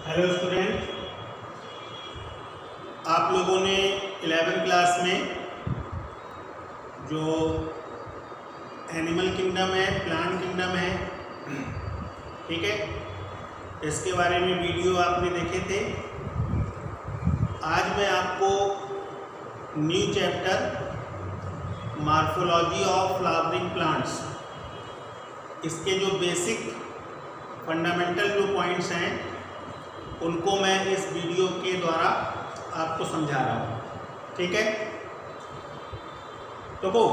Hello student, आप लोगों ने 11वीं क्लास में जो एनिमल किंगडम है, प्लांट किंगडम है, ठीक है, इसके बारे में वीडियो आपने देखे थे। आज मैं आपको new chapter morphology of flowering plants, इसके जो बेसिक फंडामेंटल जो पॉइंट्स हैं उनको मैं इस वीडियो के द्वारा आपको समझा रहा हूँ, ठीक है। तो वो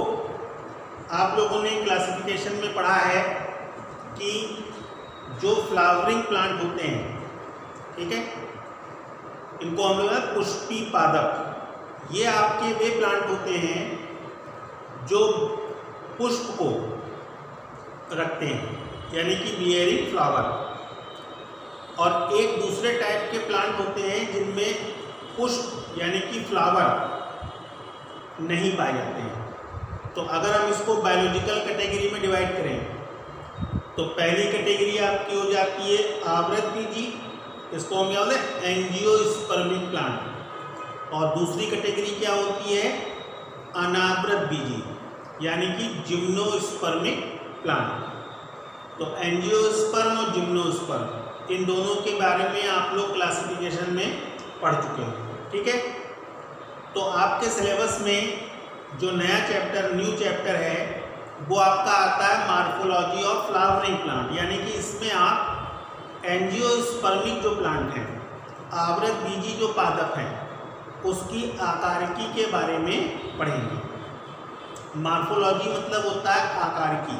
आप लोगों ने क्लासिफिकेशन में पढ़ा है कि जो फ्लावरिंग प्लांट होते हैं, ठीक है, इनको हम लोग पुष्पी पादप, ये आपके वे प्लांट होते हैं जो पुष्प को रखते हैं, यानी कि बियरिंग फ्लावर। और एक दूसरे टाइप के प्लांट होते हैं जिनमें पुष्प यानी कि फ्लावर नहीं पाए जाते हैं। तो अगर हम इसको बायोलॉजिकल कैटेगरी में डिवाइड करें तो पहली कैटेगरी आपकी हो जाती है आवृतबीजी, इसको हम क्या बोलते हैं, एंजियोस्पर्मिक प्लांट। और दूसरी कैटेगरी क्या होती है, अनावृतबीजी, यानी कि जिम्नोस्पर्मिक प्लांट। तो एंजियोस्पर्म और जिम्नोस्पर्म, इन दोनों के बारे में आप लोग क्लासिफिकेशन में पढ़ चुके हैं, ठीक है। तो आपके सिलेबस में जो नया चैप्टर, न्यू चैप्टर है, वो आपका आता है मॉर्फोलॉजी ऑफ फ्लावरिंग प्लांट, यानी कि इसमें आप एंजियोस्पर्मिक जो प्लांट हैं, आवृतबीजी जो पादप हैं, उसकी आकारिकी के बारे में पढ़ेंगे। मॉर्फोलॉजी मतलब होता है आकारिकी,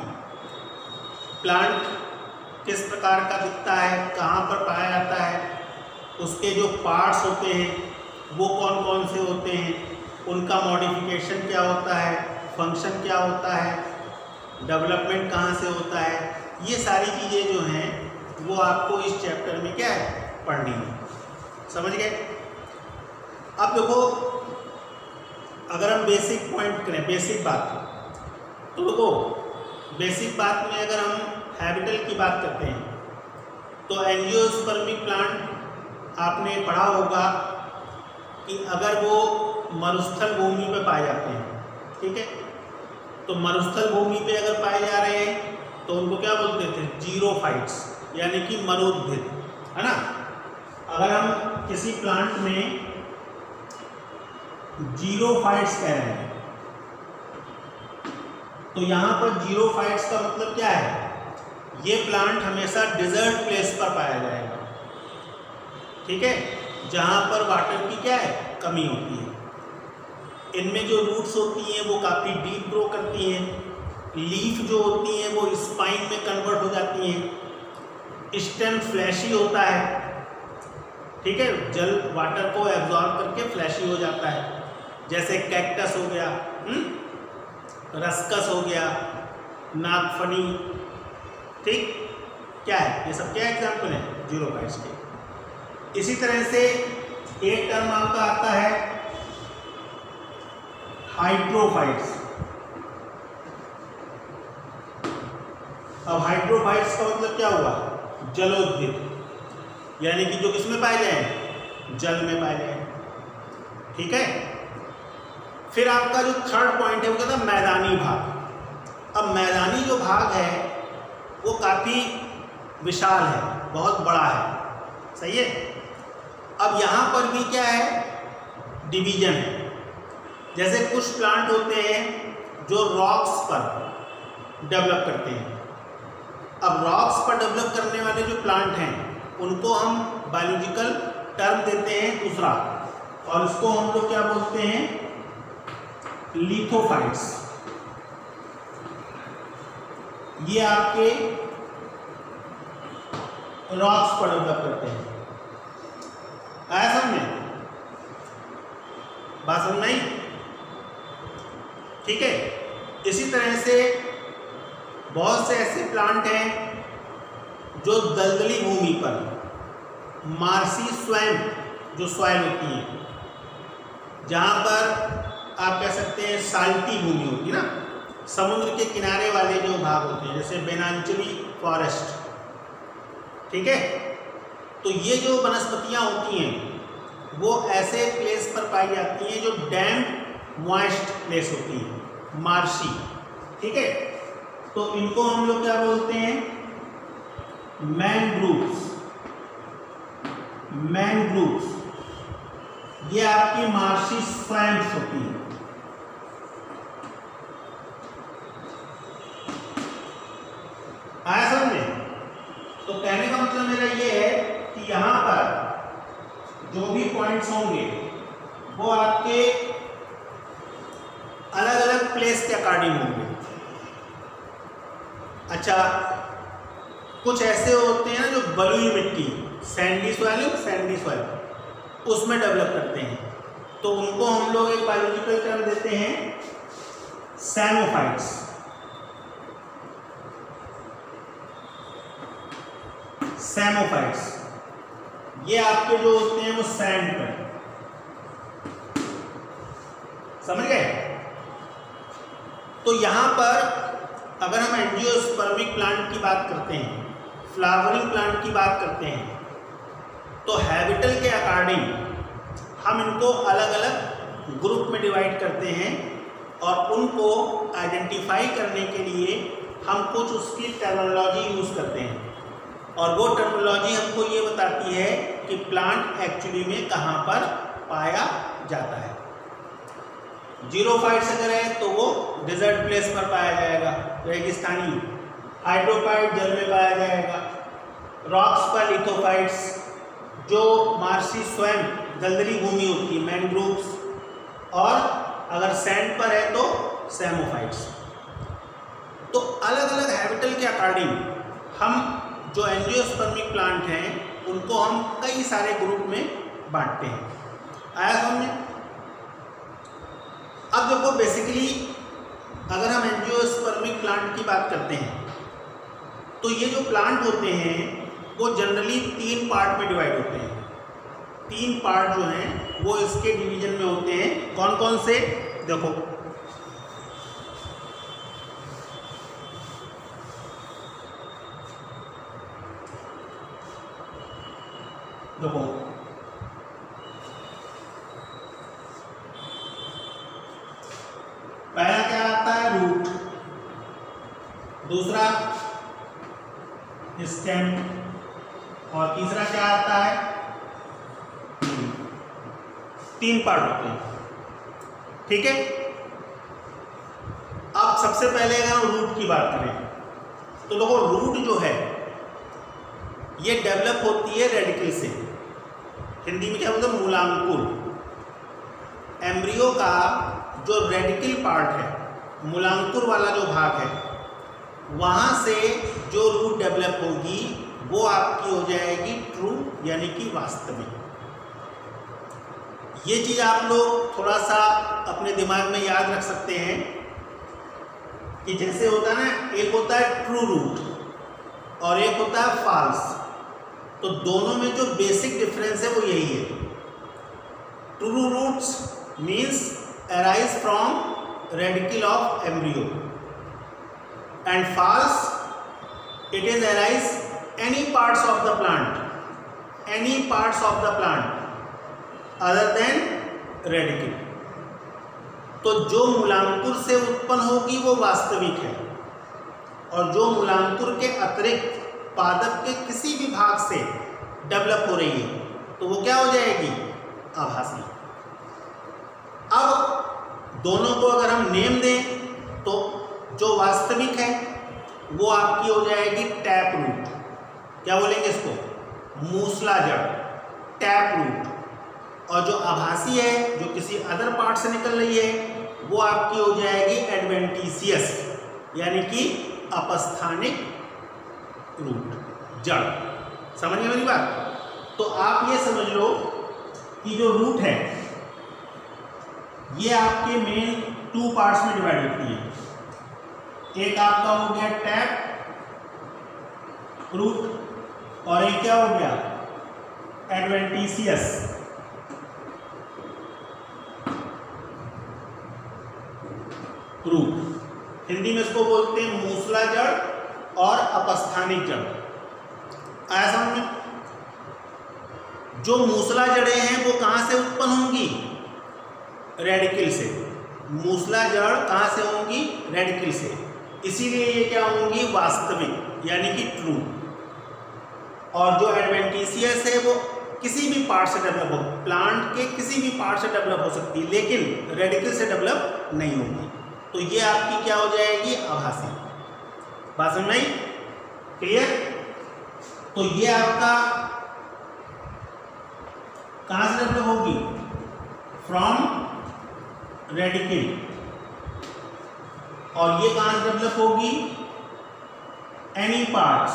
प्लांट किस प्रकार का दिखता है, कहाँ पर पाया जाता है, उसके जो पार्ट्स होते हैं वो कौन कौन से होते हैं, उनका मॉडिफिकेशन क्या होता है, फंक्शन क्या होता है, डेवलपमेंट कहाँ से होता है, ये सारी चीज़ें जो हैं वो आपको इस चैप्टर में क्या है, पढ़नी है। समझ गए। अब देखो, अगर हम बेसिक पॉइंट करें, बेसिक बात, तो देखो बेसिक बात में अगर हम हैबिटल की बात करते हैं तो एंजियोस्पर्मिक प्लांट आपने पढ़ा होगा कि अगर वो मरुस्थल भूमि पे पाए जाते हैं, ठीक है, तो मरुस्थल भूमि पे अगर पाए जा रहे हैं तो उनको क्या बोलते थे, जीरोफाइट्स, यानी कि मरुद्भिद, है ना। अगर हम किसी प्लांट में जीरोफाइट्स कह रहे हैं तो यहाँ पर जीरोफाइट्स का मतलब क्या है, ये प्लांट हमेशा डिजर्ट प्लेस पर पाया जाएगा, ठीक है, जहाँ पर वाटर की क्या है, कमी होती है। इनमें जो रूट्स होती हैं वो काफ़ी डीप ग्रो करती हैं, लीफ जो होती हैं वो स्पाइन में कन्वर्ट हो जाती हैं, स्टेम फ्लैशी होता है, ठीक है, जल वाटर को एब्जॉर्ब करके फ्लैशी हो जाता है, जैसे कैक्टस हो गया, रस्कस हो गया, नागफनी, ठीक, क्या है, ये सब क्या एग्जाम्पल है, जीरोफाइट्स के। इसी तरह से एक टर्म आपका आता है हाइड्रोफाइट्स। अब हाइड्रोफाइट्स का मतलब क्या हुआ, जलोद्भिद, यानी कि जो किसमें पाए जाए, जल में पाए जाए, ठीक है। फिर आपका जो थर्ड पॉइंट है वो कहता है मैदानी भाग। अब मैदानी जो भाग है वो काफ़ी विशाल है, बहुत बड़ा है, सही है। अब यहाँ पर भी क्या है, डिवीजन है। जैसे कुछ प्लांट होते हैं जो रॉक्स पर डेवलप करते हैं। अब रॉक्स पर डेवलप करने वाले जो प्लांट हैं उनको हम बायोलॉजिकल टर्म देते हैं दूसरा, और उसको हम लोग क्या बोलते हैं, लिथोफाइट्स। ये आपके रॉक्स पर डेवलप करते हैं। आया समझ में, बात समझ में आई, ठीक है। इसी तरह से बहुत से ऐसे प्लांट हैं जो दलदली भूमि पर, मार्सी स्वैम्प जो सॉइल होती है, जहाँ पर आप कह सकते हैं साल्टी भूमि होती है ना, समुद्र के किनारे वाले जो भाग होते हैं, जैसे बेनांचली फॉरेस्ट, ठीक है। तो ये जो वनस्पतियाँ होती हैं वो ऐसे प्लेस पर पाई जाती हैं जो डैम्प मॉइस्ट प्लेस होती है, मार्शी। ठीक है, तो इनको हम लोग क्या बोलते हैं? मैनग्रूव्स। मैनग्रूव्स ये आपकी मार्शी स्वैम्प्स होती है। आया समझ में? तो कहने का मतलब मेरा ये है कि यहां पर जो भी पॉइंट्स होंगे वो आपके अलग अलग प्लेस के अकॉर्डिंग होंगे। अच्छा, कुछ ऐसे होते हैं जो बलुई मिट्टी, सैंडी सॉइल उसमें डेवलप करते हैं, तो उनको हम लोग एक बायोलॉजिकल टर्म देते हैं सैमोफाइट्स। सैमोफाइट्स ये आपके जो होते हैं वो सैंड पर, समझ गए? तो यहां पर अगर हम एंजियोस्पर्मिक प्लांट की बात करते हैं, फ्लावरिंग प्लांट की बात करते हैं, तो हैबिटल के अकॉर्डिंग हम इनको अलग अलग ग्रुप में डिवाइड करते हैं और उनको आइडेंटिफाई करने के लिए हम कुछ उसकी टर्मिनोलॉजी यूज़ करते हैं, और वो टर्मिनोलॉजी हमको ये बताती है कि प्लांट एक्चुअली में कहाँ पर पाया जाता है। जीरोफाइट्स अगर है तो वो डेजर्ट प्लेस पर पाया जाएगा, रेगिस्तानी। हाइड्रोफाइट जल में पाया जाएगा। रॉक्स पर लिथोफाइट्स, जो मार्शी स्वयं दलदली भूमि होती है, मैनग्रोव्स। और अगर सैंड पर है तो सैमोफाइट्स। तो अलग अलग हैबिटल के अकॉर्डिंग हम जो एंजियोस्पर्मिक प्लांट हैं उनको हम कई सारे ग्रुप में बांटते हैं। आया समझ में? अब देखो, बेसिकली अगर हम एंजियोस्पर्मिक प्लांट की बात करते हैं तो ये जो प्लांट होते हैं वो जनरली 3 पार्ट में डिवाइड होते हैं। 3 पार्ट जो हैं वो इसके डिवीजन में होते हैं। कौन कौन से? देखो, पहला क्या आता है? रूट। दूसरा स्टेम, और तीसरा क्या आता है? 3 पार्ट होते हैं। ठीक है, अब सबसे पहले अगर हम रूट की बात करें तो देखो, रूट जो है ये डेवलप होती है रेडिकल से। हिंदी में क्या बोलते हैं? मूलांकुर। एम्ब्रियो का जो रेडिकल पार्ट है, मूलांकुर वाला जो भाग है, वहाँ से जो रूट डेवलप होगी वो आपकी हो जाएगी ट्रू, यानी कि वास्तविक। ये चीज़ आप लोग थोड़ा सा अपने दिमाग में याद रख सकते हैं कि जैसे होता है ना, एक होता है ट्रू रूट और एक होता है फॉल्स। तो दोनों में जो बेसिक डिफरेंस है वो यही है। True roots means arise from radicle of embryo, and false, it is arise any parts of the plant other than radicle। तो जो मूलांकुर से उत्पन्न होगी वो वास्तविक है, और जो मूलांकुर के अतिरिक्त पादप के किसी भी भाग से डेवलप हो रही है तो वो क्या हो जाएगी? आभासी। अब दोनों को अगर हम नेम दें तो जो वास्तविक है वो आपकी हो जाएगी टैप रूट। क्या बोलेंगे इसको? मूसला जड़, टैप रूट। और जो आभासी है, जो किसी अदर पार्ट से निकल रही है, वो आपकी हो जाएगी एडवेंटिशियस, यानी कि अपस्थानिक रूट, जड़। समझ गए मेरी बात? तो आप ये समझ लो कि जो रूट है ये आपके मेन 2 पार्ट्स में डिवाइड होती है। एक आपका हो गया टैप रूट और एक क्या हो गया? Adventitious root. हिंदी में इसको बोलते हैं मूसला जड़ और अपस्थानिक जड़। आया समझ में? जो मूसला जड़ें हैं वो कहाँ से उत्पन्न होंगी? रेडिकल से। मूसला जड़ कहाँ से होंगी? रेडिकल से। इसीलिए ये क्या होंगी? वास्तविक, यानी कि ट्रू। और जो एडवेंटिशियस है वो किसी भी पार्ट से डेवलप हो, प्लांट के किसी भी पार्ट से डेवलप हो सकती है, लेकिन रेडिकल से डेवलप नहीं होगी। तो ये आपकी क्या हो जाएगी? आभासी। बात समझ में आई? क्लियर? तो ये आपका कहाँ से डेवलप होगी? From radicle. और ये कहाँ से डेवलप होगी? Any parts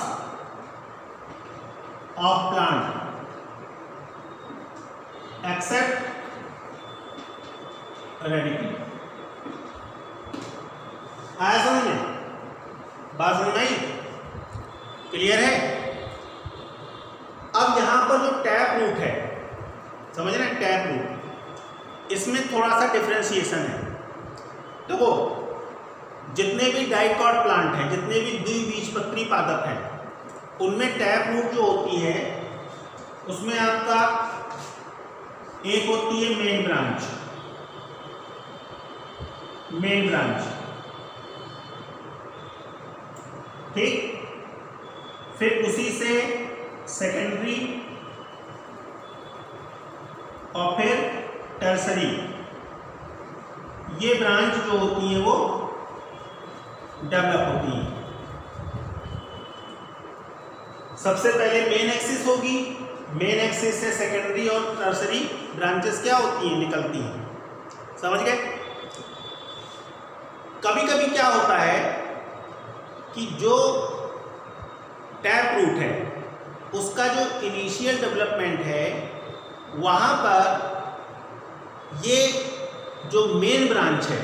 of plant except radicle. आया समझ में? बात समझ में आई? क्लियर है? अब यहां पर जो टैप रूट है, समझ रहे हैं? टैप रूट, इसमें थोड़ा सा डिफरेंशिएशन है। देखो, जितने भी डाइकॉट प्लांट हैं, जितने भी द्विबीजपत्री पादप हैं, उनमें टैप रूट जो होती है उसमें आपका एक होती है मेन ब्रांच, मेन ब्रांच, ठीक। फिर उसी से सेकेंडरी और फिर टर्सरी, ये ब्रांच जो होती है वो डेवलप होती है। सबसे पहले मेन एक्सिस होगी, मेन एक्सिस से सेकेंडरी और टर्सरी ब्रांचेस क्या होती हैं? निकलती हैं। समझ गए? कभी कभी क्या होता है कि जो टैप रूट है उसका जो इनिशियल डेवलपमेंट है वहाँ पर ये जो मेन ब्रांच है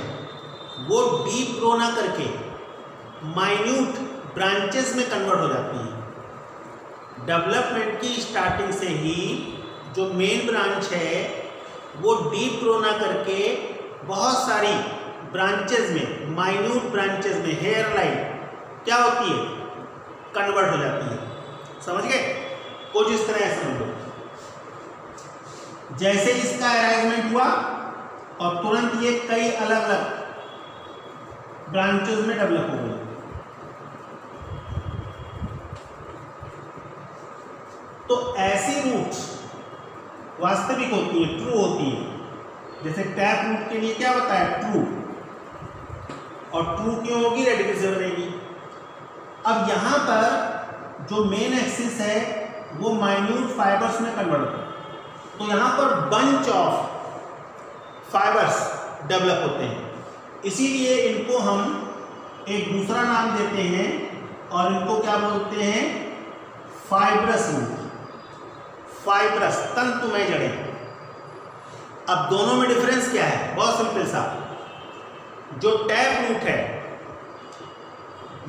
वो डीप ग्रो ना करके माइन्यूट ब्रांचेस में कन्वर्ट हो जाती है। डेवलपमेंट की स्टार्टिंग से ही जो मेन ब्रांच है वो डीप ग्रो ना करके बहुत सारी ब्रांचेस में, माइन्यूट ब्रांचेस में, हेयर लाइन क्या होती है? कन्वर्ट हो जाती है। समझ गए? कुछ इस तरह समझ लो, जैसे इसका अरेंजमेंट हुआ और तुरंत ये कई अलग अलग ब्रांचेस में डेवलप हो गई। तो ऐसी रूट्स वास्तविक होती है, ट्रू होती है। जैसे टैप रूट के लिए क्या बताया? ट्रू। और ट्रू क्यों होगी? रेडिकल से बनेगी। अब यहां पर जो मेन एक्सिस है वो माइन्यूट फाइबर्स में कन्वर्ट होता है, तो यहां पर बंच ऑफ फाइबर्स डेवलप होते हैं। इसीलिए इनको हम एक दूसरा नाम देते हैं और इनको क्या बोलते हैं? Fibrous root. फाइब्रस, तंतुमय जड़ें। अब दोनों में डिफरेंस क्या है? बहुत सिंपल सा। जो टैप रूट है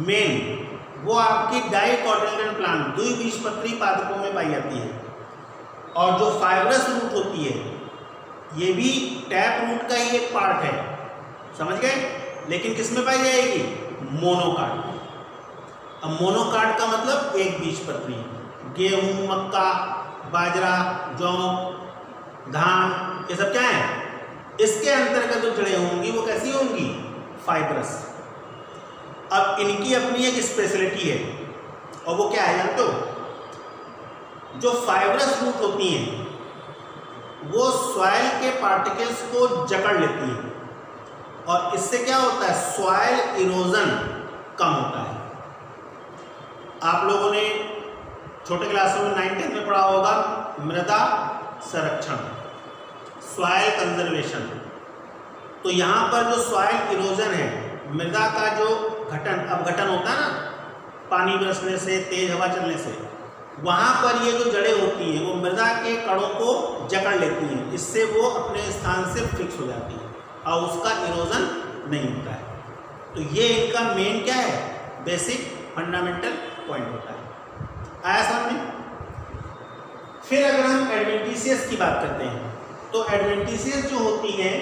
मेन, वो आपकी डाइकोटिलेडोन प्लांट, द्विबीजपत्री पादपों में पाई जाती है। और जो फाइब्रस रूट होती है ये भी टैप रूट का ही एक पार्ट है। समझ गए? लेकिन किस में पाई जाएगी? मोनोकाट। अब मोनोकाट का मतलब एक बीजपत्री। गेहूं, मक्का, बाजरा, जौ, धान, ये सब क्या है? इसके अंतर्गत जो जड़ें होंगी वो कैसी होंगी? फाइब्रस। अब इनकी अपनी एक स्पेशलिटी है और वो क्या है जानते हो? जो फाइब्रस रूट होती हैं वो सॉइल के पार्टिकल्स को जकड़ लेती हैं और इससे क्या होता है? सॉइल इरोजन कम होता है। आप लोगों ने छोटे क्लासों में 9th में पढ़ा होगा मृदा संरक्षण, सॉइल कंजर्वेशन। तो यहाँ पर जो सॉइल इरोजन है, मृदा का जो घटन, अपघटन होता है ना पानी बरसने से, तेज हवा चलने से, वहाँ पर ये जो जड़ें होती हैं वो मृदा के कणों को जकड़ लेती हैं। इससे वो अपने स्थान से फिक्स हो जाती है और उसका इरोजन नहीं होता है। तो ये इनका मेन क्या है? बेसिक फंडामेंटल पॉइंट होता है। आया समझ में? फिर अगर हम एडवेंटिशियस की बात करते हैं तो एडवेंटिशियस जो होती हैं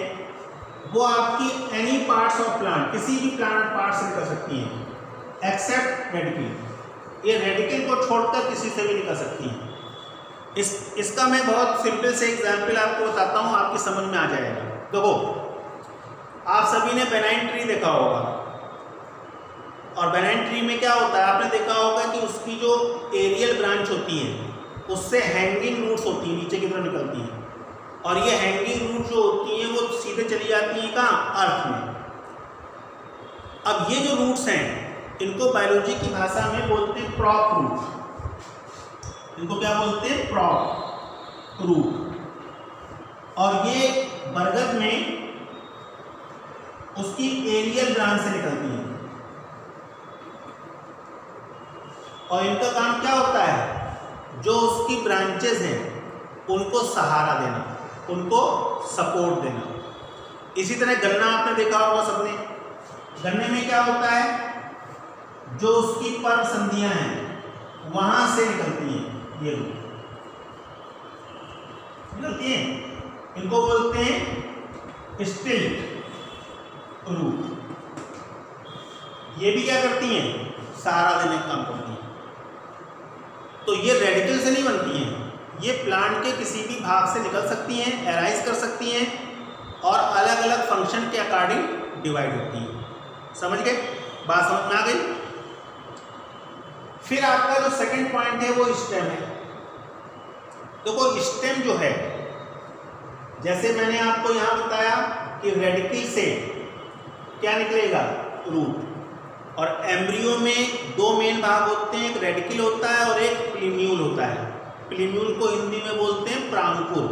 वो आपकी एनी पार्ट्स ऑफ प्लांट, किसी भी प्लांट पार्ट से निकल सकती हैं एक्सेप्ट रेडिकल। ये रेडिकल को छोड़कर किसी से भी निकल सकती हैं। इसका मैं बहुत सिंपल से एग्जाम्पल आपको बताता हूँ, आपकी समझ में आ जाएगा। देखो, आप सभी ने बेनाइन ट्री देखा होगा, और बेनाइन ट्री में क्या होता है, आपने देखा होगा कि उसकी जो एरियल ब्रांच होती है उससे हैंगिंग रूट्स होती हैं, नीचे की तरफ निकलती हैं, और ये हैंगिंग रूट जो होती हैं वो सीधे चली जाती हैं कहाँ, अर्थ में। अब ये जो रूट्स हैं इनको बायोलॉजी की भाषा में बोलते हैं प्रॉप रूट। इनको क्या बोलते हैं, प्रॉप रूट। और ये बरगद में उसकी एरियल ब्रांच से निकलती है, और इनका काम क्या होता है, जो उसकी ब्रांचेस हैं उनको सहारा देना, उनको सपोर्ट देना। इसी तरह गन्ना आपने देखा होगा सबने, गन्ने में क्या होता है, जो उसकी पर्व संधियां हैं वहां से निकलती हैं ये रूट, निकलती हैं, इनको बोलते हैं स्टिल्ट रूट। ये भी क्या करती हैं, सहारा देने का काम करती हैं। तो ये रेडिकल से नहीं बनती हैं, ये प्लांट के किसी भी भाग से निकल सकती हैं, एराइज कर सकती हैं, और अलग अलग फंक्शन के अकॉर्डिंग डिवाइड होती हैं। समझ गए, बात समझ में आ गई। फिर आपका जो सेकंड पॉइंट है वो स्टेम है। देखो, स्टेम जो है, जैसे मैंने आपको यहां बताया कि रेडिकल से क्या निकलेगा, रूट। और एम्ब्रियो में दो मेन भाग होते हैं, एक रेडिकल होता है और एक प्लीम्यूल होता है। प्लीम्यूल को हिंदी में बोलते हैं प्रांकुर।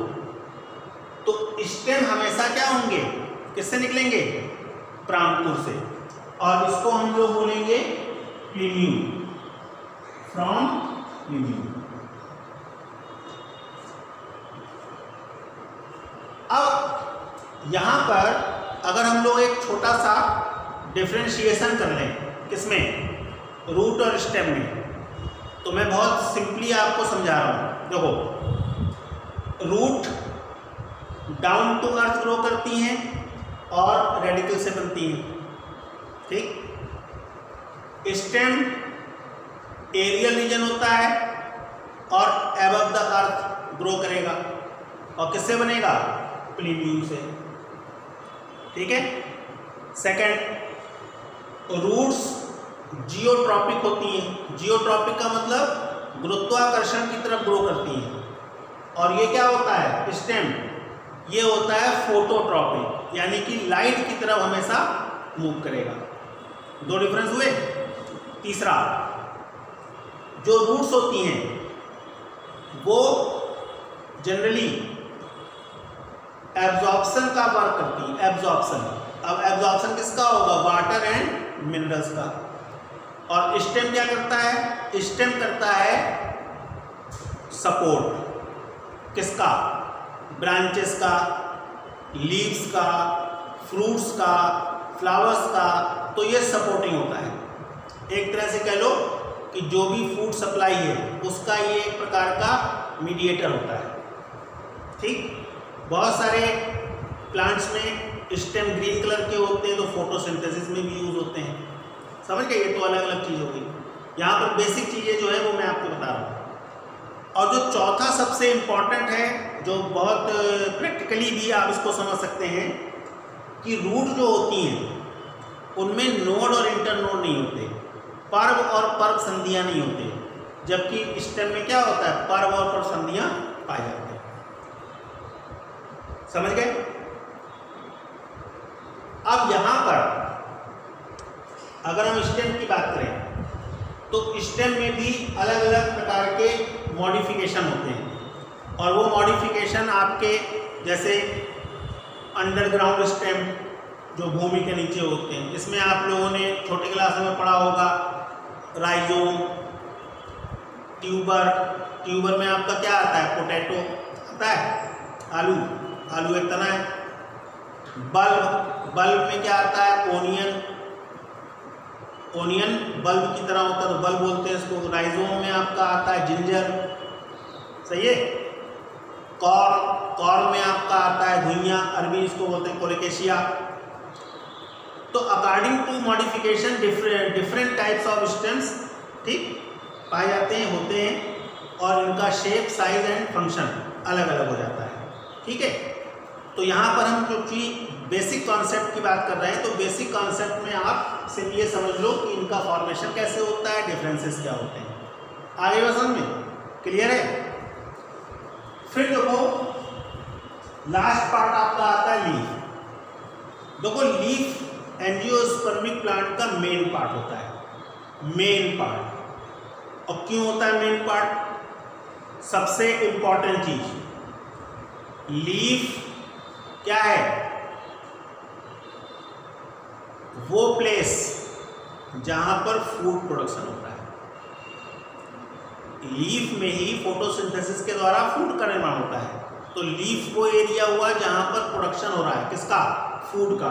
तो स्टेम हमेशा क्या होंगे, किससे निकलेंगे, प्रांकुर से, और इसको हम लोग बोलेंगे प्लीम्यूल, फ्रॉम प्लीम्यूल। अब यहां पर अगर हम लोग एक छोटा सा डिफरेंशिएशन कर लें, किसमें, रूट और स्टेम में, तो मैं बहुत सिंपली आपको समझा रहा हूं। देखो, root down to earth grow करती हैं और रेडिकल से बनती हैं, ठीक। स्टेम एरियल रीजन होता है और एबव द अर्थ ग्रो करेगा, और किससे बनेगा, प्लीम्यूल से, ठीक है। सेकंड, रूट्स जियोट्रॉपिक होती हैं। जियोट्रॉपिक का मतलब गुरुत्वाकर्षण की तरफ ग्रो करती हैं। और ये क्या होता है, स्टेम, ये होता है फोटोट्रॉपिक, यानी कि लाइट की तरफ हमेशा मूव करेगा। दो डिफरेंस हुए। तीसरा, जो रूट्स होती हैं वो जनरली एब्जॉर्प्शन का वर्क करती है, एब्जॉर्प्शन। अब एब्जॉर्प्शन किसका होगा, वाटर एंड मिनरल्स का। और स्टेम क्या करता है, स्टेम करता है सपोर्ट, किसका, ब्रांचेस का, लीव्स का, फ्रूट्स का, फ्लावर्स का। तो ये सपोर्टिंग होता है। एक तरह से कह लो कि जो भी फूड सप्लाई है उसका ये एक प्रकार का मीडिएटर होता है, ठीक। बहुत सारे प्लांट्स में स्टेम ग्रीन कलर के होते हैं, तो फोटोसिंथेसिस में भी यूज होते हैं। समझ गए, ये तो अलग अलग चीज़ हो गई। यहाँ पर बेसिक चीज़ें जो है वो मैं आपको बता रहा हूँ। और जो चौथा सबसे इम्पॉर्टेंट है, जो बहुत प्रैक्टिकली भी आप इसको समझ सकते हैं, कि रूट जो होती हैं उनमें नोड और इंटरनोड नहीं होते, पर्व और पर्व संधियाँ नहीं होते, जबकि स्टेम में क्या होता है, पर्व और पर्व संधियाँ पाई जाती हैं। समझ गए। अब यहाँ पर अगर हम स्टेम की बात करें तो स्टेम में भी अलग अलग प्रकार के मॉडिफिकेशन होते हैं, और वो मॉडिफिकेशन आपके जैसे अंडरग्राउंड स्टेम जो भूमि के नीचे होते हैं, इसमें आप लोगों ने छोटे क्लास में पढ़ा होगा राइजोम, ट्यूबर। ट्यूबर में आपका क्या आता है, पोटैटो आता है, आलू, आलू एक तना है। बल्ब, बल्ब में क्या आता है, ओनियन, ओनियन बल्ब की तरह होता है तो बल्ब बोलते हैं इसको। राइजोम में आपका आता है जिंजर, सही है। कॉर्न, कॉर्न में आपका आता है धुइयाँ, अरबी इसको बोलते हैं कोलोकेशिया। तो according to modification different types of stems, ठीक, पाए जाते हैं, होते हैं। और इनका शेप, साइज एंड फंक्शन अलग अलग हो जाता है। ठीक है, तो यहाँ पर हम क्योंकि बेसिक कॉन्सेप्ट की बात कर रहे हैं, तो बेसिक कॉन्सेप्ट में आप सिर्फ ये समझ लो कि इनका फॉर्मेशन कैसे होता है, डिफरेंसेस क्या होते हैं। आगे बात समझ में क्लियर है। फिर देखो लास्ट पार्ट आपका आता है लीफ। देखो लीफ एंजियोस्पर्मिक प्लांट का मेन पार्ट होता है, मेन पार्ट। और क्यों होता है मेन पार्ट? सबसे इंपॉर्टेंट चीज, लीफ क्या है? वो प्लेस जहां पर फूड प्रोडक्शन होता है। लीफ में ही फोटोसिंथेसिस के द्वारा फूड का निर्माण होता है। तो लीफ वो एरिया हुआ जहां पर प्रोडक्शन हो रहा है, किसका? फूड का।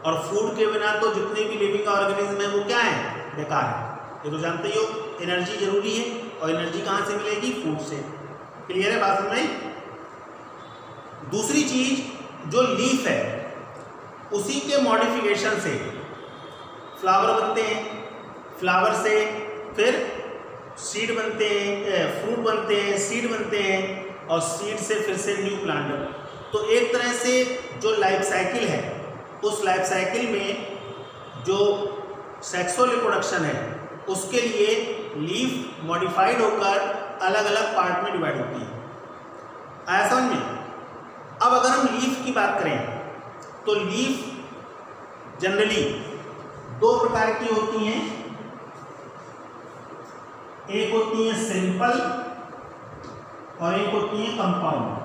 और फूड के बिना तो जितने भी लिविंग ऑर्गेनिज्म है वो क्या है? बेकार है। ये तो जानते ही हो, एनर्जी जरूरी है, और एनर्जी कहाँ से मिलेगी? फूड से। क्लियर है बात समझ में? दूसरी चीज, जो लीफ है उसी के मॉडिफिकेशन से फ्लावर बनते हैं, फ्लावर से फिर सीड बनते हैं, फ्रूट बनते हैं, सीड बनते हैं, और सीड से फिर से न्यू प्लांट। तो एक तरह से जो लाइफ साइकिल है, उस लाइफ साइकिल में जो सेक्सुअल रिप्रोडक्शन है उसके लिए लीफ मॉडिफाइड होकर अलग अलग पार्ट में डिवाइड होती है। आया समझ में? अब अगर हम लीफ की बात करें तो लीफ जनरली दो प्रकार की होती हैं। एक होती है सिंपल और एक होती है कंपाउंड।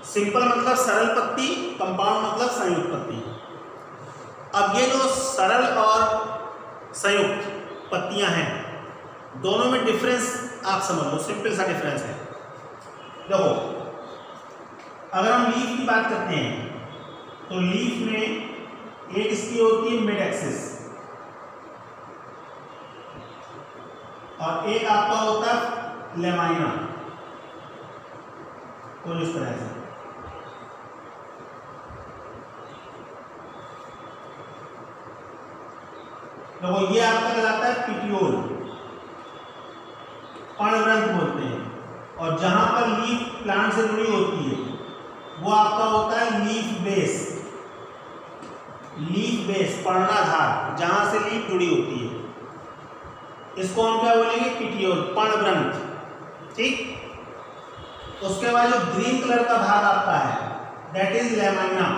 सिंपल मतलब सरल पत्ती, कंपाउंड मतलब संयुक्त पत्ती। अब ये जो सरल और संयुक्त पत्तियां हैं, दोनों में डिफरेंस आप समझ लो, सिंपल सा डिफरेंस है। देखो अगर हम लीफ की बात करते हैं तो लीफ में एक इसकी होती है मिड एक्सिस और एक आपका होता है लेमाइना। तो इस तरह से देखो, ये आपका कहलाता है पिटियोल, पर्णग्रंथ बोलते हैं। और जहां पर लीफ प्लांट से जुड़ी होती है वो आपका होता है लीफ बेस। लीफ बेस पर्णाधार, जहां से लीफ जुड़ी होती है, इसको हम क्या बोलेंगे? पिटियोल, पर्णग्रंथ। ठीक। उसके बाद जो ग्रीन कलर का भाग आता है दैट इज लेमाइना,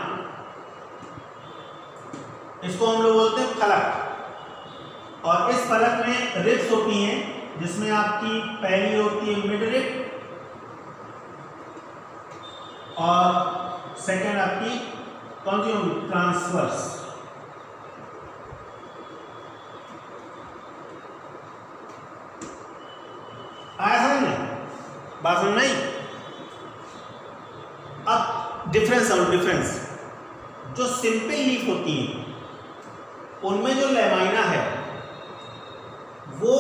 इसको हम लोग बोलते हैं फलक। और इस फलक में रिब्स होती हैं, जिसमें आपकी पहली होती है मिड रिब और सेकेंड आपकी कौन सी होगी? ट्रांसवर्स। आया समझ में? बात समझ नहीं? अब डिफरेंस समझो, डिफरेंस। जो सिंपल लीफ होती है उनमें जो लेमाइना है वो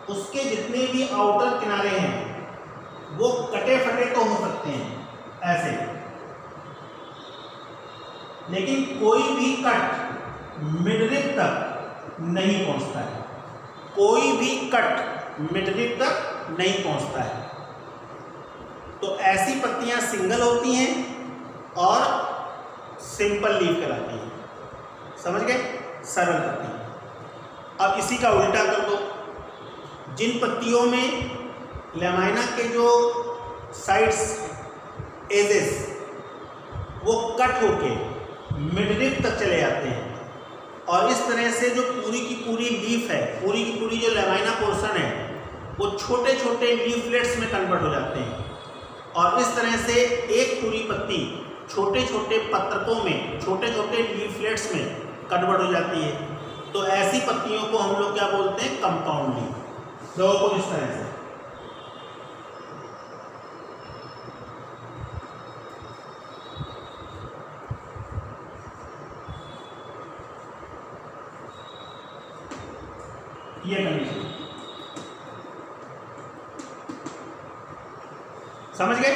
उसके जितने भी आउटर किनारे हैं वो कटे फटे तो हो सकते हैं ऐसे, लेकिन कोई भी कट मिडरिब तक नहीं पहुंचता है। कोई भी कट मिडरिब तक नहीं पहुंचता है। तो ऐसी पत्तियां सिंगल होती हैं और सिंपल लीफ कहलाती हैं। समझ गए? सरल पत्ती। अब इसी का उल्टा कर दो। जिन पत्तियों में लेमाइना के जो साइड्स एजेस वो कट होके मिडरिब तक चले जाते हैं, और इस तरह से जो पूरी की पूरी लीफ है, पूरी की पूरी जो लेमाइना पोर्शन है वो छोटे छोटे लीफलेट्स में कन्वर्ट हो जाते हैं, और इस तरह से एक पूरी पत्ती छोटे छोटे पत्रकों में, छोटे छोटे लीफलेट्स में कन्वर्ट हो जाती है। तो ऐसी पत्तियों को हम लोग क्या बोलते हैं? Compound leaf. दो को इस तरह से ये कंडीशन समझ गए?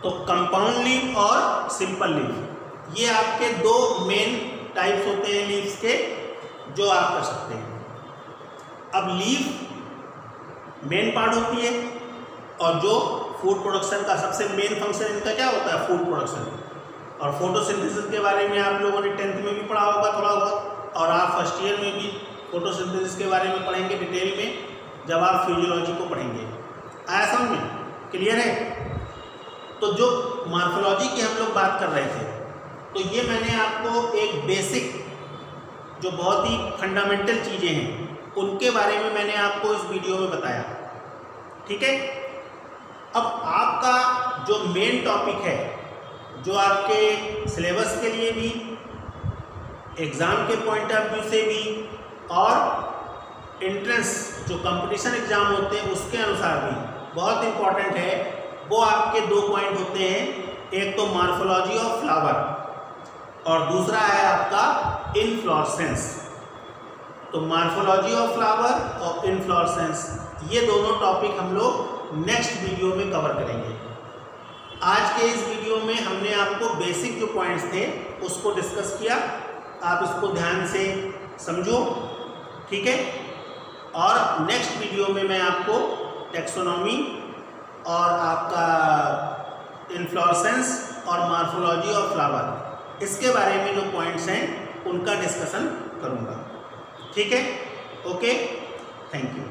तो कंपाउंड लीफ और सिंपल लीफ, ये आपके दो मेन टाइप्स होते हैं लीव्स के, जो आप कर सकते हैं। अब लीफ मेन पार्ट होती है, और जो फूड प्रोडक्शन का सबसे मेन फंक्शन इनका क्या होता है, फूड प्रोडक्शन। और फोटोसिंथेसिस के बारे में आप लोगों ने 10th में भी पढ़ा होगा थोड़ा बहुत, और आप फर्स्ट ईयर में भी फोटोसिंथेसिस के बारे में पढ़ेंगे डिटेल में जब आप फिजियोलॉजी को पढ़ेंगे। आया समझ में? क्लियर है? तो जो मॉर्फोलॉजी की हम लोग बात कर रहे थे, तो ये मैंने आपको एक बेसिक जो बहुत ही फंडामेंटल चीज़ें हैं उनके बारे में मैंने आपको इस वीडियो में बताया। ठीक है, अब आपका जो मेन टॉपिक है, जो आपके सिलेबस के लिए भी, एग्ज़ाम के पॉइंट ऑफ व्यू से भी, और एंट्रेंस जो कंपटीशन एग्ज़ाम होते हैं उसके अनुसार भी बहुत इम्पॉर्टेंट है, वो आपके 2 पॉइंट होते हैं। एक तो मॉर्फोलॉजी ऑफ फ्लावर, और दूसरा है आपका इनफ्लोरेसेंस। तो मॉर्फोलॉजी ऑफ फ्लावर और इनफ्लोरेसेंस, ये दोनों टॉपिक हम लोग नेक्स्ट वीडियो में कवर करेंगे। आज के इस वीडियो में हमने आपको बेसिक जो पॉइंट्स थे उसको डिस्कस किया, आप इसको ध्यान से समझो। ठीक है, और नेक्स्ट वीडियो में मैं आपको टेक्सोनॉमी और आपका इनफ्लोरेसेंस और मॉर्फोलॉजी ऑफ फ्लावर, इसके बारे में जो पॉइंट्स हैं उनका डिस्कशन करूँगा। ठीक है, ओके, थैंक यू।